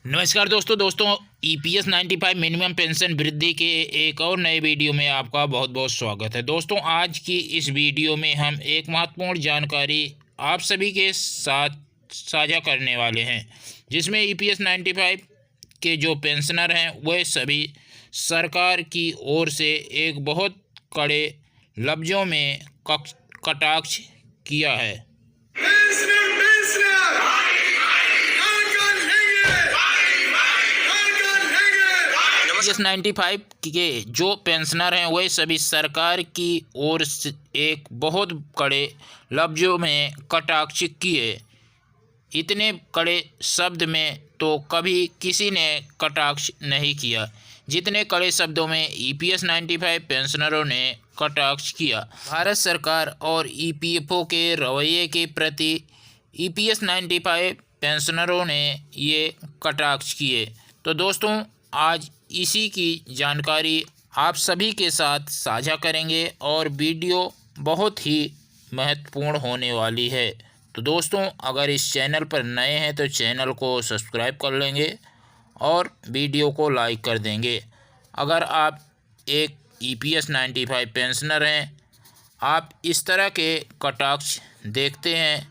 नमस्कार दोस्तों EPS 95 minimum pension वृद्धि के एक और नए वीडियो में आपका बहुत बहुत स्वागत है। दोस्तों आज की इस वीडियो में हम एक महत्वपूर्ण जानकारी आप सभी के साथ साझा करने वाले हैं, जिसमें ईपीएस 95 के जो पेंशनर हैं वह सभी सरकार की ओर से एक बहुत कड़े लफ्ज़ों में कटाक्ष किया है। ईपीएस 95 के जो पेंशनर हैं वह सभी सरकार की ओर से एक बहुत कड़े लफ्ज़ों में कटाक्ष किए। इतने कड़े शब्द में तो कभी किसी ने कटाक्ष नहीं किया जितने कड़े शब्दों में ईपीएस 95 पेंशनरों ने कटाक्ष किया। भारत सरकार और ईपीएफओ के रवैये के प्रति ईपीएस 95 पेंशनरों ने ये कटाक्ष किए। तो दोस्तों आज इसी की जानकारी आप सभी के साथ साझा करेंगे और वीडियो बहुत ही महत्वपूर्ण होने वाली है। तो दोस्तों अगर इस चैनल पर नए हैं तो चैनल को सब्सक्राइब कर लेंगे और वीडियो को लाइक कर देंगे। अगर आप एक ईपीएस 95 पेंशनर हैं, आप इस तरह के कटाक्ष देखते हैं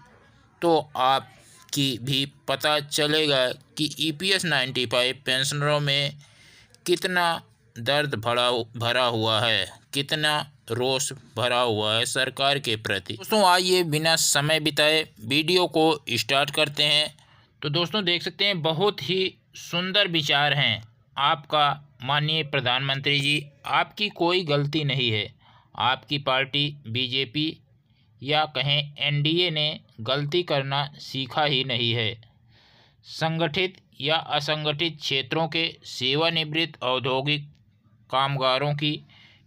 तो आपकी भी पता चलेगा कि ईपीएस 95 पेंशनरों में कितना दर्द भरा हुआ है, कितना रोष भरा हुआ है सरकार के प्रति। दोस्तों आइए बिना समय बिताए वीडियो को स्टार्ट करते हैं। तो दोस्तों देख सकते हैं बहुत ही सुंदर विचार हैं आपका माननीय प्रधानमंत्री जी। आपकी कोई गलती नहीं है, आपकी पार्टी बीजेपी या कहें एनडीए ने गलती करना सीखा ही नहीं है। संगठित या असंगठित क्षेत्रों के सेवानिवृत्त औद्योगिक कामगारों की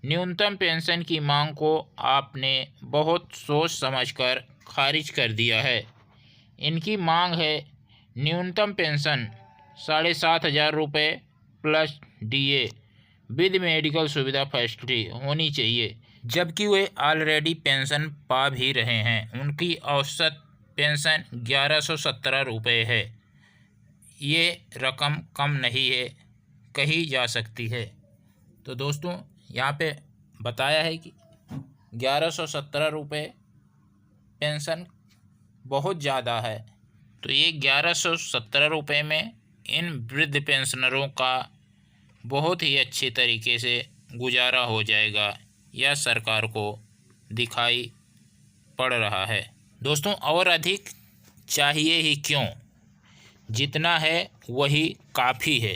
न्यूनतम पेंशन की मांग को आपने बहुत सोच समझकर खारिज कर दिया है। इनकी मांग है न्यूनतम पेंशन 7,500 रुपये प्लस डीए विद मेडिकल सुविधा फैसिलिटी होनी चाहिए, जबकि वे ऑलरेडी पेंशन पा भी रहे हैं। उनकी औसत पेंशन 1117 रुपये है। ये रकम कम नहीं है, कही जा सकती है। तो दोस्तों यहाँ पे बताया है कि 1117 रुपये पेंशन बहुत ज़्यादा है। तो ये 1117 रुपये में इन वृद्ध पेंशनरों का बहुत ही अच्छे तरीके से गुजारा हो जाएगा, यह सरकार को दिखाई पड़ रहा है। दोस्तों और अधिक चाहिए ही क्यों, जितना है वही काफ़ी है।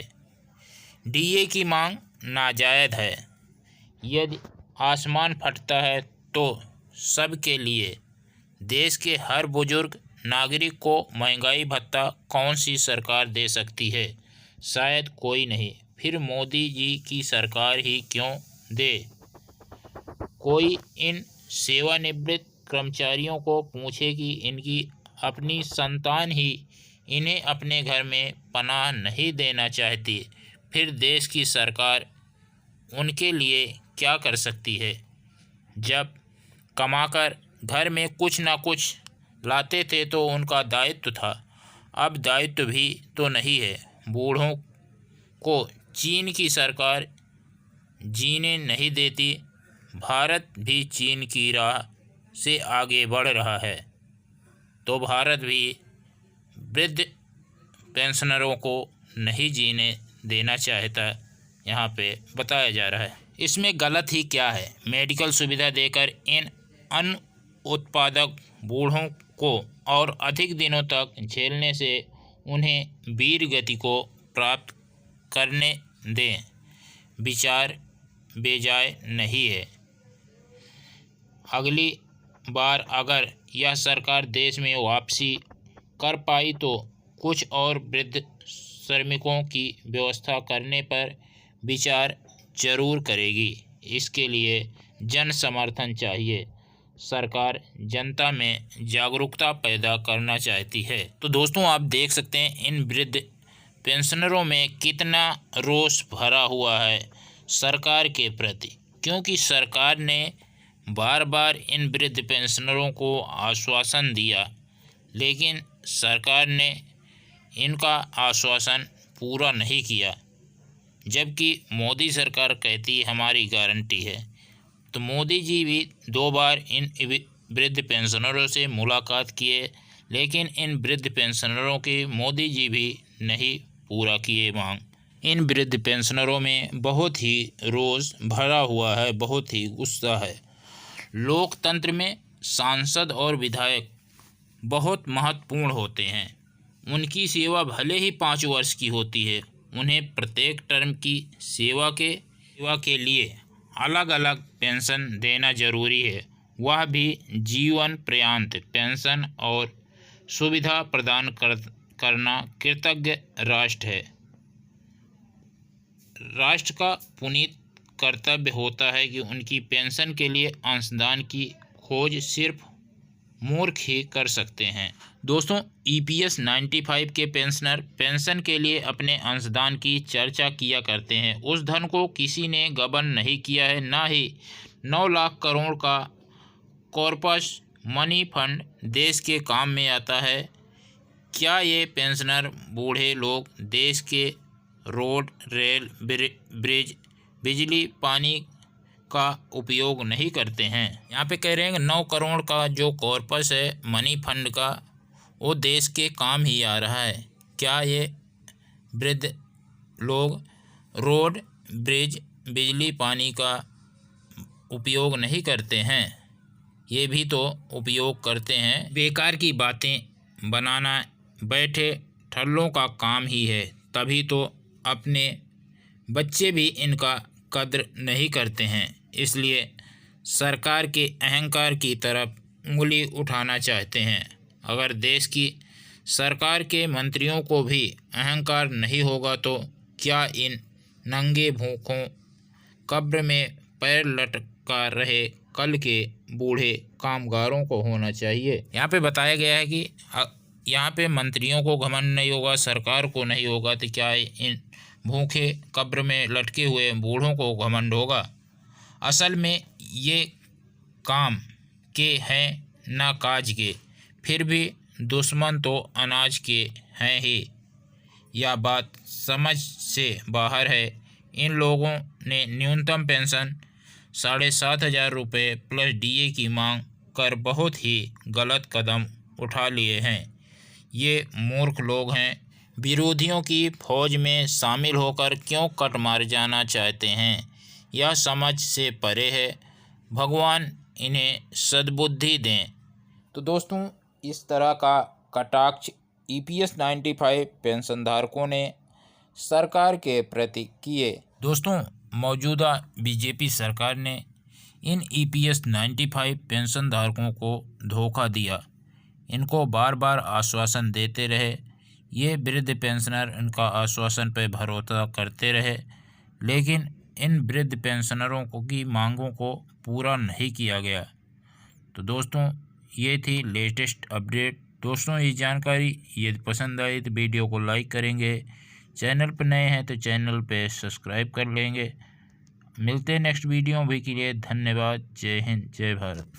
डीए की मांग नाजायज़ है। यदि आसमान फटता है तो सबके लिए देश के हर बुजुर्ग नागरिक को महंगाई भत्ता कौन सी सरकार दे सकती है? शायद कोई नहीं। फिर मोदी जी की सरकार ही क्यों दे। कोई इन सेवानिवृत्त कर्मचारियों को पूछे कि इनकी अपनी संतान ही इन्हें अपने घर में पनाह नहीं देना चाहती, फिर देश की सरकार उनके लिए क्या कर सकती है? जब कमाकर घर में कुछ ना कुछ लाते थे तो उनका दायित्व था, अब दायित्व भी तो नहीं है। बूढ़ों को चीन की सरकार जीने नहीं देती। भारत भी चीन की राह से आगे बढ़ रहा है, तो भारत भी वृद्ध पेंशनरों को नहीं जीने देना चाहता, यहाँ पे बताया जा रहा है। इसमें गलत ही क्या है? मेडिकल सुविधा देकर इन अन्न उत्पादक बूढ़ों को और अधिक दिनों तक झेलने से उन्हें वीर गति को प्राप्त करने दें, विचार बेजाय नहीं है। अगली बार अगर यह सरकार देश में वापसी कर पाई तो कुछ और वृद्ध श्रमिकों की व्यवस्था करने पर विचार जरूर करेगी। इसके लिए जन समर्थन चाहिए। सरकार जनता में जागरूकता पैदा करना चाहती है। तो दोस्तों आप देख सकते हैं इन वृद्ध पेंशनरों में कितना रोष भरा हुआ है सरकार के प्रति, क्योंकि सरकार ने बार बार इन वृद्ध पेंशनरों को आश्वासन दिया, लेकिन सरकार ने इनका आश्वासन पूरा नहीं किया, जबकि मोदी सरकार कहती हमारी गारंटी है। तो मोदी जी भी 2 बार इन वृद्ध पेंशनरों से मुलाकात किए, लेकिन इन वृद्ध पेंशनरों के मोदी जी भी नहीं पूरा किए मांग। इन वृद्ध पेंशनरों में बहुत ही रोष भरा हुआ है, बहुत ही गुस्सा है। लोकतंत्र में सांसद और विधायक बहुत महत्वपूर्ण होते हैं। उनकी सेवा भले ही 5 वर्ष की होती है, उन्हें प्रत्येक टर्म की सेवा के लिए अलग अलग पेंशन देना जरूरी है, वह भी जीवन पर्यंत पेंशन और सुविधा प्रदान करना कृतज्ञ राष्ट्र है। राष्ट्र का पुनीत कर्तव्य होता है कि उनकी पेंशन के लिए अंशदान की खोज सिर्फ मूर्ख ही कर सकते हैं। दोस्तों, EPS 95 के पेंशनर पेंशन के लिए अपने अंशदान की चर्चा किया करते हैं। उस धन को किसी ने गबन नहीं किया है, ना ही 9 लाख करोड़ का कॉर्पस मनी फंड देश के काम में आता है। क्या ये पेंशनर बूढ़े लोग देश के रोड, रेल, ब्रिज, बिजली, पानी का उपयोग नहीं करते हैं? यहाँ पे कह रहे हैं कि 9 करोड़ का जो कॉर्पस है मनी फंड का, वो देश के काम ही आ रहा है। क्या ये वृद्ध लोग रोड, ब्रिज, बिजली, पानी का उपयोग नहीं करते हैं? ये भी तो उपयोग करते हैं। बेकार की बातें बनाना बैठे ठल्लों का काम ही है, तभी तो अपने बच्चे भी इनका कद्र नहीं करते हैं। इसलिए सरकार के अहंकार की तरफ उंगली उठाना चाहते हैं। अगर देश की सरकार के मंत्रियों को भी अहंकार नहीं होगा तो क्या इन नंगे भूखों कब्र में पैर लटका रहे कल के बूढ़े कामगारों को होना चाहिए? यहाँ पे बताया गया है कि यहाँ पे मंत्रियों को घमंड नहीं होगा, सरकार को नहीं होगा, तो क्या इन भूखे कब्र में लटके हुए बूढ़ों को घमंड होगा? असल में ये काम के हैं ना काज के, फिर भी दुश्मन तो अनाज के हैं ही। यह बात समझ से बाहर है। इन लोगों ने न्यूनतम पेंशन 7,500 रुपये प्लस DA की मांग कर बहुत ही गलत कदम उठा लिए हैं। ये मूर्ख लोग हैं। विरोधियों की फौज में शामिल होकर क्यों कट मार जाना चाहते हैं, यह समझ से परे है। भगवान इन्हें सद्बुद्धि दें। तो दोस्तों, इस तरह का कटाक्ष EPS 95 पेंशनधारकों ने सरकार के प्रति किए। दोस्तों, मौजूदा BJP सरकार ने इन EPS 95 पेंशनधारकों को धोखा दिया। इनको बार बार आश्वासन देते रहे। ये वृद्ध पेंशनर इनका आश्वासन पर भरोसा करते रहे, लेकिन इन वृद्ध पेंशनरों की मांगों को पूरा नहीं किया गया। तो दोस्तों, ये थी लेटेस्ट अपडेट। दोस्तों, ये जानकारी यदि पसंद आई तो वीडियो को लाइक करेंगे, चैनल पर नए हैं तो चैनल पे सब्सक्राइब कर लेंगे। मिलते हैं नेक्स्ट वीडियो भी के लिए। धन्यवाद। जय हिंद, जय भारत।